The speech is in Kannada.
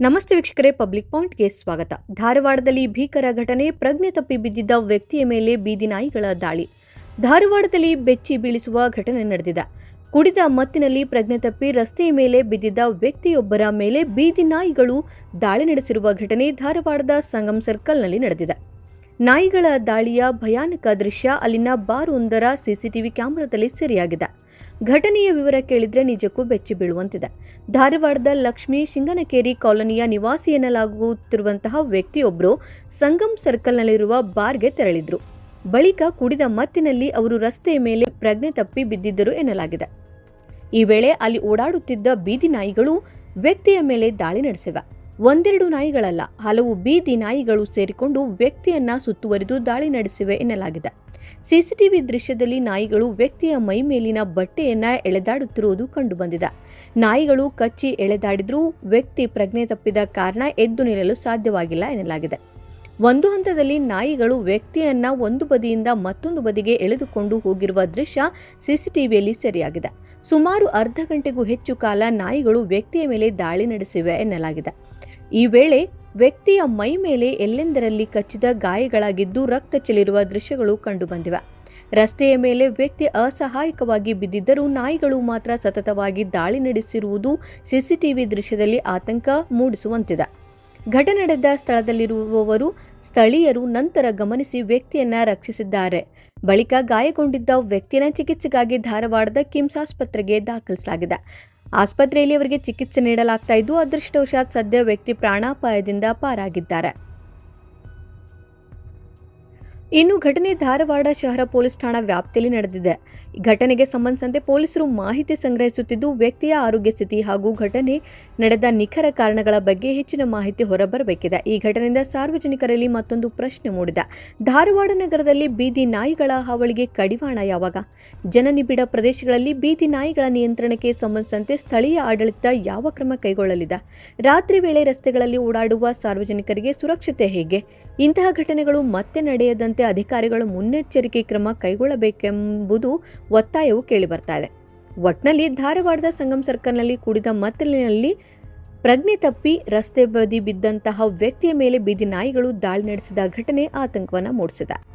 ನಮಸ್ತೆ ವೀಕ್ಷಕರೇ, ಪಬ್ಲಿಕ್ ಪಾಯಿಂಟ್ಗೆ ಸ್ವಾಗತ. ಧಾರವಾಡದಲ್ಲಿ ಭೀಕರ ಘಟನೆ. ಪ್ರಜ್ಞೆ ತಪ್ಪಿ ಬಿದ್ದಿದ್ದ ವ್ಯಕ್ತಿಯ ಮೇಲೆ ಬೀದಿ ನಾಯಿಗಳ ದಾಳಿ. ಧಾರವಾಡದಲ್ಲಿ ಬೆಚ್ಚಿ ಬೀಳಿಸುವ ಘಟನೆ ನಡೆದಿದೆ. ಕುಡಿದ ಮತ್ತಿನಲ್ಲಿ ಪ್ರಜ್ಞೆ ತಪ್ಪಿ ರಸ್ತೆಯ ಮೇಲೆ ಬಿದ್ದಿದ್ದ ವ್ಯಕ್ತಿಯೊಬ್ಬರ ಮೇಲೆ ಬೀದಿ ನಾಯಿಗಳು ದಾಳಿ ನಡೆಸಿರುವ ಘಟನೆ ಧಾರವಾಡದ ಸಂಗಮ್ ಸರ್ಕಲ್ನಲ್ಲಿ ನಡೆದಿದೆ. ನಾಯಿಗಳ ದಾಳಿಯ ಭಯಾನಕ ದೃಶ್ಯ ಅಲ್ಲಿನ ಬಾರ್ವೊಂದರ ಸಿಸಿಟಿವಿ ಕ್ಯಾಮೆರಾದಲ್ಲಿ ಸೆರೆಯಾಗಿದೆ. ಘಟನೆಯ ವಿವರ ಕೇಳಿದ್ರೆ ನಿಜಕ್ಕೂ ಬೆಚ್ಚಿ ಬೀಳುವಂತಿದೆ. ಧಾರವಾಡದ ಲಕ್ಷ್ಮೀ ಶಿಂಗನಕೇರಿ ಕಾಲೋನಿಯ ನಿವಾಸಿ ಎನ್ನಲಾಗುತ್ತಿರುವಂತಹ ವ್ಯಕ್ತಿಯೊಬ್ಬರು ಸಂಗಮ್ ಸರ್ಕಲ್ನಲ್ಲಿರುವ ಬಾರ್ಗೆ ತೆರಳಿದ್ರು. ಬಳಿಕ ಕುಡಿದ ಮತ್ತಿನಲ್ಲಿ ಅವರು ರಸ್ತೆಯ ಮೇಲೆ ಪ್ರಜ್ಞೆ ತಪ್ಪಿ ಬಿದ್ದಿದ್ದರು ಎನ್ನಲಾಗಿದೆ. ಈ ವೇಳೆ ಅಲ್ಲಿ ಓಡಾಡುತ್ತಿದ್ದ ಬೀದಿ ನಾಯಿಗಳು ವ್ಯಕ್ತಿಯ ಮೇಲೆ ದಾಳಿ ನಡೆಸಿವೆ. ಒಂದೆರಡು ನಾಯಿಗಳಲ್ಲ, ಹಲವು ಬೀದಿ ನಾಯಿಗಳು ಸೇರಿಕೊಂಡು ವ್ಯಕ್ತಿಯನ್ನ ಸುತ್ತುವರಿದು ದಾಳಿ ನಡೆಸಿವೆ ಎನ್ನಲಾಗಿದೆ. ಸಿಸಿಟಿವಿ ದೃಶ್ಯದಲ್ಲಿ ನಾಯಿಗಳು ವ್ಯಕ್ತಿಯ ಮೈ ಮೇಲಿನ ಬಟ್ಟೆಯನ್ನ ಎಳೆದಾಡುತ್ತಿರುವುದು ಕಂಡುಬಂದಿದೆ. ನಾಯಿಗಳು ಕಚ್ಚಿ ಎಳೆದಾಡಿದ್ರೂ ವ್ಯಕ್ತಿ ಪ್ರಜ್ಞೆ ತಪ್ಪಿದ ಕಾರಣ ಎದ್ದು ನಿಲ್ಲಲು ಸಾಧ್ಯವಾಗಿಲ್ಲ ಎನ್ನಲಾಗಿದೆ. ಒಂದು ಹಂತದಲ್ಲಿ ನಾಯಿಗಳು ವ್ಯಕ್ತಿಯನ್ನ ಒಂದು ಬದಿಯಿಂದ ಮತ್ತೊಂದು ಬದಿಗೆ ಎಳೆದುಕೊಂಡು ಹೋಗಿರುವ ದೃಶ್ಯ ಸಿಸಿಟಿವಿಯಲ್ಲಿ ಸೆರೆಯಾಗಿದೆ. ಸುಮಾರು ಅರ್ಧ ಗಂಟೆಗೂ ಹೆಚ್ಚು ಕಾಲ ನಾಯಿಗಳು ವ್ಯಕ್ತಿಯ ಮೇಲೆ ದಾಳಿ ನಡೆಸಿವೆ ಎನ್ನಲಾಗಿದೆ. ಈ ವೇಳೆ ವ್ಯಕ್ತಿಯ ಮೈ ಮೇಲೆ ಎಲ್ಲೆಂದರಲ್ಲಿ ಕಚ್ಚಿದ ಗಾಯಗಳಾಗಿದ್ದು ರಕ್ತ ಚೆಲ್ಲಿರುವ ದೃಶ್ಯಗಳು ಕಂಡುಬಂದಿವೆ. ರಸ್ತೆಯ ಮೇಲೆ ವ್ಯಕ್ತಿ ಅಸಹಾಯಕವಾಗಿ ಬಿದ್ದಿದ್ದರೂ ನಾಯಿಗಳು ಮಾತ್ರ ಸತತವಾಗಿ ದಾಳಿ ನಡೆಸಿರುವುದು ಸಿಸಿಟಿವಿ ದೃಶ್ಯದಲ್ಲಿ ಆತಂಕ ಮೂಡಿಸುವಂತಿದೆ. ಘಟನೆ ನಡೆದ ಸ್ಥಳದಲ್ಲಿರುವವರು ಸ್ಥಳೀಯರು ನಂತರ ಗಮನಿಸಿ ವ್ಯಕ್ತಿಯನ್ನ ರಕ್ಷಿಸಿದ್ದಾರೆ. ಬಳಿಕ ಗಾಯಗೊಂಡಿದ್ದ ವ್ಯಕ್ತಿಯನ್ನು ಚಿಕಿತ್ಸೆಗಾಗಿ ಧಾರವಾಡದ ಕಿಮ್ಸ್ ಆಸ್ಪತ್ರೆಗೆ ದಾಖಲಿಸಲಾಗಿದೆ. ಆಸ್ಪತ್ರೆಯಲ್ಲಿ ಅವರಿಗೆ ಚಿಕಿತ್ಸೆ ನೀಡಲಾಗ್ತಾ ಇದ್ದು, ಅದೃಷ್ಟವಶಾತ್ ಸದ್ಯ ವ್ಯಕ್ತಿ ಪ್ರಾಣಾಪಾಯದಿಂದ ಪಾರಾಗಿದ್ದಾರೆ. ಇನ್ನು ಘಟನೆ ಧಾರವಾಡ ಶಹರ ಪೊಲೀಸ್ ಠಾಣಾ ವ್ಯಾಪ್ತಿಯಲ್ಲಿ ನಡೆದಿದೆ. ಘಟನೆಗೆ ಸಂಬಂಧಿಸಿದಂತೆ ಪೊಲೀಸರು ಮಾಹಿತಿ ಸಂಗ್ರಹಿಸುತ್ತಿದ್ದು, ವ್ಯಕ್ತಿಯ ಆರೋಗ್ಯ ಸ್ಥಿತಿ ಹಾಗೂ ಘಟನೆ ನಡೆದ ನಿಖರ ಕಾರಣಗಳ ಬಗ್ಗೆ ಹೆಚ್ಚಿನ ಮಾಹಿತಿ ಹೊರಬರಬೇಕಿದೆ. ಈ ಘಟನೆಯಿಂದ ಸಾರ್ವಜನಿಕರಲ್ಲಿ ಮತ್ತೊಂದು ಪ್ರಶ್ನೆ ಮೂಡಿದೆ. ಧಾರವಾಡ ನಗರದಲ್ಲಿ ಬೀದಿ ನಾಯಿಗಳ ಹಾವಳಿಗೆ ಕಡಿವಾಣ ಯಾವಾಗ? ಜನನಿಬಿಡ ಪ್ರದೇಶಗಳಲ್ಲಿ ಬೀದಿ ನಾಯಿಗಳ ನಿಯಂತ್ರಣಕ್ಕೆ ಸಂಬಂಧಿಸಿದಂತೆ ಸ್ಥಳೀಯ ಆಡಳಿತ ಯಾವ ಕ್ರಮ ಕೈಗೊಳ್ಳಲಿದೆ? ರಾತ್ರಿ ವೇಳೆ ರಸ್ತೆಗಳಲ್ಲಿ ಓಡಾಡುವ ಸಾರ್ವಜನಿಕರಿಗೆ ಸುರಕ್ಷತೆ ಹೇಗೆ? ಇಂತಹ ಘಟನೆಗಳು ಮತ್ತೆ ನಡೆಯದಂತೆ ಅಧಿಕಾರಿಗಳು ಮುನ್ನೆಚ್ಚರಿಕೆ ಕ್ರಮ ಕೈಗೊಳ್ಳಬೇಕೆಂಬುದು ಒತ್ತಾಯವು ಕೇಳಿಬರ್ತಾ ಇದೆ. ಒಟ್ನಲ್ಲಿ ಧಾರವಾಡದ ಸಂಗಮ್ ಸರ್ಕಲ್ನಲ್ಲಿ ಕುಡಿದ ಮತ್ತಿನಲ್ಲಿ ಪ್ರಜ್ಞೆ ತಪ್ಪಿ ರಸ್ತೆ ಬದಿ ಬಿದ್ದಂತಹ ವ್ಯಕ್ತಿಯ ಮೇಲೆ ಬೀದಿ ನಾಯಿಗಳು ದಾಳಿ ನಡೆಸಿದ ಘಟನೆ ಆತಂಕವನ್ನು ಮೂಡಿಸಿದೆ.